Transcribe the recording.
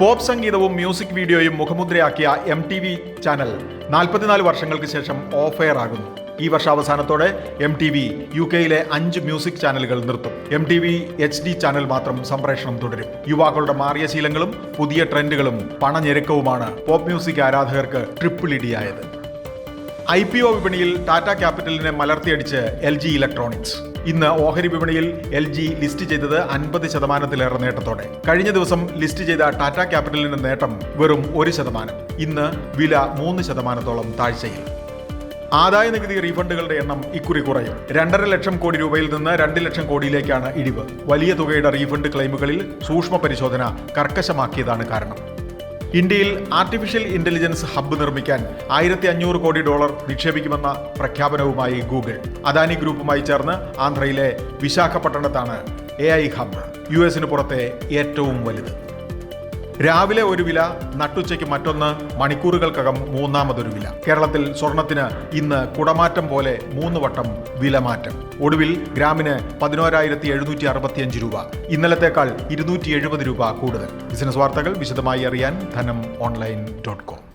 Pop സംഗീതവും music വീഡിയോയും മുഖമുദ്രയാക്കിയ MTV channel 44 വർഷങ്ങൾക്ക് ശേഷം ഓഫ് എയർ ആകുന്നു. ഈ വർഷാവസാനത്തോടെ MTV UK-യിലെ 5 മ്യൂസിക് ചാനലുകൾ നിർത്തും. MTV HD ചാനൽ മാത്രം സംപ്രേഷണം തുടരും. യുവാക്കളുടെ മാറിയ ശീലങ്ങളും പുതിയ ട്രെൻഡുകളും പണഞ്ഞെരുക്കവുമാണ് പോപ്പ് മ്യൂസിക് ആരാധകർക്ക് ട്രിപ്പിൾ ഇടിയായത്. IPO വിപണിയിൽ ടാറ്റ ക്യാപിറ്റലിനെ മലർത്തിയടിച്ച് LG ഇലക്ട്രോണിക്സ്. ഇന്ന് ഓഹരി വിപണിയിൽ LG ലിസ്റ്റ് ചെയ്തത് 50% നേട്ടത്തോടെ. കഴിഞ്ഞ ദിവസം ലിസ്റ്റ് ചെയ്ത ടാറ്റ ക്യാപിറ്റലിന്റെ നേട്ടം വെറും 1%. ഇന്ന് വില 3% താഴ്ചയിൽ. ആദായ നികുതി റീഫണ്ടുകളുടെ എണ്ണം ഇക്കുറി കുറയും. 2.5 ലക്ഷം കോടി രൂപയിൽ നിന്ന് 2 ലക്ഷം കോടിയിലേക്കാണ് ഇടിവ്. വലിയ തുകയുടെ റീഫണ്ട് ക്ലെയിമുകളിൽ സൂക്ഷ്മ പരിശോധന കർക്കശമാക്കിയതാണ് കാരണം. ഇന്ത്യയിൽ ആർട്ടിഫിഷ്യൽ ഇന്റലിജൻസ് ഹബ്ബ് നിർമ്മിക്കാൻ $1500 കോടി നിക്ഷേപിക്കുമെന്ന പ്രഖ്യാപനവുമായി ഗൂഗിൾ. അദാനി ഗ്രൂപ്പുമായി ചേർന്ന് ആന്ധ്രയിലെ വിശാഖപട്ടണത്താണ് AI ഹബ്ബ്. US പുറത്തെ ഏറ്റവും വലുത്. രാവിലെ ഒരു വില, നട്ടുച്ചയ്ക്ക് മറ്റൊന്ന്, മണിക്കൂറുകൾക്കകം മൂന്നാമതൊരു വില. കേരളത്തിൽ സ്വർണത്തിന് ഇന്ന് കുടമാറ്റം പോലെ 3 വട്ടം വിലമാറ്റം. ഒടുവിൽ ഗ്രാമിന് 11,765 രൂപ. ഇന്നലത്തേക്കാൾ 270 രൂപ കൂടുതൽ. ബിസിനസ് വാർത്തകൾ വിശദമായി അറിയാൻ ധനം online.com.